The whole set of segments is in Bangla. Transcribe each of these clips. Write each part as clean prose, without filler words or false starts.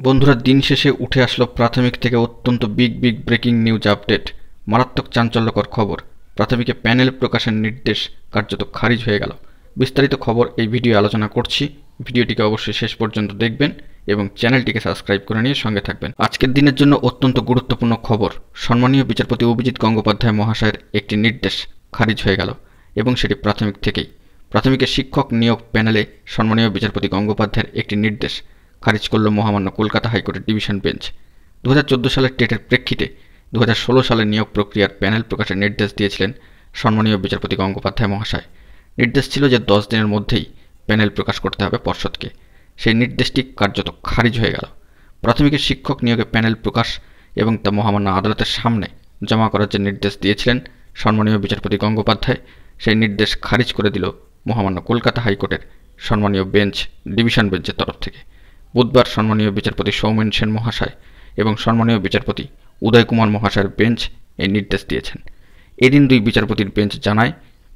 বন্ধুরা, দিন শেষে উঠে আসলো প্রাথমিক থেকে অত্যন্ত বিগ ব্রেকিং নিউজ আপডেট। মারাত্মক চাঞ্চল্যকর খবর। প্রাথমিকে প্যানেল প্রকাশের নির্দেশ কার্যত খারিজ হয়ে গেল। বিস্তারিত খবর এই ভিডিও আলোচনা করছি। ভিডিওটিকে অবশ্যই শেষ পর্যন্ত দেখবেন এবং চ্যানেলটিকে সাবস্ক্রাইব করে নিয়ে সঙ্গে থাকবেন। আজকের দিনের জন্য অত্যন্ত গুরুত্বপূর্ণ খবর। সম্মানীয় বিচারপতি অভিজিৎ গঙ্গোপাধ্যায় মহাশয়ের একটি নির্দেশ খারিজ হয়ে গেল এবং সেটি প্রাথমিক থেকেই। প্রাথমিকের শিক্ষক নিয়োগ প্যানেলে সম্মানীয় বিচারপতি গঙ্গোপাধ্যায়ের একটি নির্দেশ খারিজ করল মহামান্য কলকাতা হাইকোর্টের ডিভিশন বেঞ্চ। 2014 সালের টেটের প্রেক্ষিতে 2016 সালের নিয়োগ প্রক্রিয়ার প্যানেল প্রকাশের নির্দেশ দিয়েছিলেন সম্মানীয় বিচারপতি গঙ্গোপাধ্যায় মহাশয়। নির্দেশ ছিল যে 10 দিনের মধ্যেই প্যানেল প্রকাশ করতে হবে পর্ষদকে। সেই নির্দেশটি কার্যত খারিজ হয়ে গেল। প্রাথমিকের শিক্ষক নিয়োগে প্যানেল প্রকাশ এবং তা মহামান্য আদালতের সামনে জমা করার যে নির্দেশ দিয়েছিলেন সম্মানীয় বিচারপতি গঙ্গোপাধ্যায়, সেই নির্দেশ খারিজ করে দিল মহামান্য কলকাতা হাইকোর্টের সম্মানীয় বেঞ্চ, ডিভিশন বেঞ্চের তরফ থেকে। বুধবার সম্মানীয় বিচারপতি সৌমেন সেন মহাশয় এবং সম্মানীয় বিচারপতি উদয় কুমার মহাশয়ের বেঞ্চ এই নির্দেশ দিয়েছেন। এদিন দুই বিচারপতির বেঞ্চ জানায়,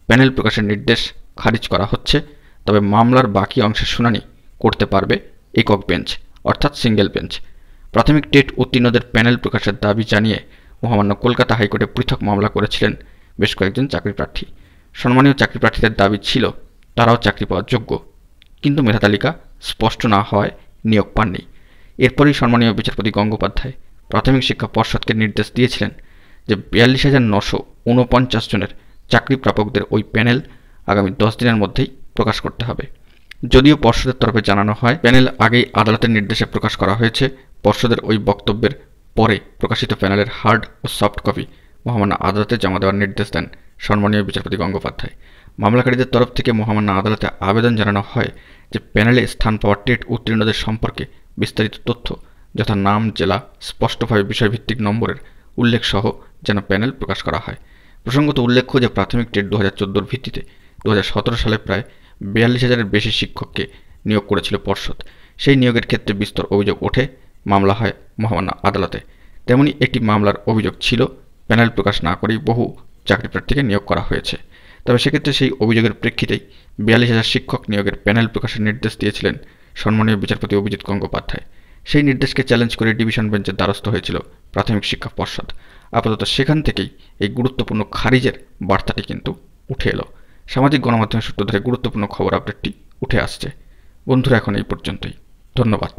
প্যানেল প্রকাশের নির্দেশ খারিজ করা হচ্ছে, তবে মামলার বাকি অংশের শুনানি করতে পারবে একক বেঞ্চ, অর্থাৎ সিঙ্গেল বেঞ্চ। প্রাথমিক টেট উত্তীর্ণদের প্যানেল প্রকাশের দাবি জানিয়ে মহামান্য কলকাতা হাইকোর্টে পৃথক মামলা করেছিলেন বেশ কয়েকজন চাকরি প্রার্থী। সম্মানীয় চাকরি প্রার্থীদের দাবি ছিল তারাও চাকরি পাওয়ার যোগ্য, কিন্তু মেধা তালিকা স্পষ্ট না হওয়ায় নিয়োগ পাননি। এরপরই সম্মানীয় বিচারপতি গঙ্গোপাধ্যায় প্রাথমিক শিক্ষা পর্ষদকে নির্দেশ দিয়েছিলেন যে 42,949 জনের চাকরি প্রাপকদের ওই প্যানেল আগামী 10 দিনের মধ্যেই প্রকাশ করতে হবে। যদিও পর্ষদের তরফে জানানো হয় প্যানেল আগেই আদালতের নির্দেশে প্রকাশ করা হয়েছে, পর্ষদের ওই বক্তব্যের পরে প্রকাশিত প্যানেলের হার্ড ও সফট কপি মহামান্য আদালতে জমা দেওয়ার নির্দেশ দেন সম্মানীয় বিচারপতি গঙ্গোপাধ্যায়। মামলাকারীদের তরফ থেকে মহামান্য আদালতে আবেদন জানানো হয় যে প্যানেলে স্থান পাওয়া টেট উত্তীর্ণদের সম্পর্কে বিস্তারিত তথ্য যথা নাম, জেলা, স্পষ্টভাবে বিষয়ভিত্তিক নম্বরের উল্লেখ সহ যেন প্যানেল প্রকাশ করা হয়। প্রসঙ্গত উল্লেখ্য যে প্রাথমিক টেট 2014 ভিত্তিতে 2017 সালে প্রায় 42,000-এর বেশি শিক্ষককে নিয়োগ করেছিল পর্ষদ। সেই নিয়োগের ক্ষেত্রে বিস্তর অভিযোগ ওঠে, মামলা হয় মহামান্য আদালতে। তেমনি একটি মামলার অভিযোগ ছিল প্যানেল প্রকাশ না করেই বহু চাকরি প্রার্থীকে নিয়োগ করা হয়েছে। তবে সেক্ষেত্রে সেই অভিযোগের প্রেক্ষিতেই 42,000 শিক্ষক নিয়োগের প্যানেল প্রকাশের নির্দেশ দিয়েছিলেন সম্মানীয় বিচারপতি অভিজিৎ গঙ্গোপাধ্যায়। সেই নির্দেশকে চ্যালেঞ্জ করে ডিভিশন বেঞ্চের দ্বারস্থ হয়েছিল প্রাথমিক শিক্ষা পর্ষদ। আপাতত সেখান থেকেই এই গুরুত্বপূর্ণ খারিজের বার্তাটি কিন্তু উঠে এলো। সামাজিক গণমাধ্যমের সূত্র ধরে গুরুত্বপূর্ণ খবর আপডেটটি উঠে আসছে। বন্ধুরা, এখন এই পর্যন্তই। ধন্যবাদ।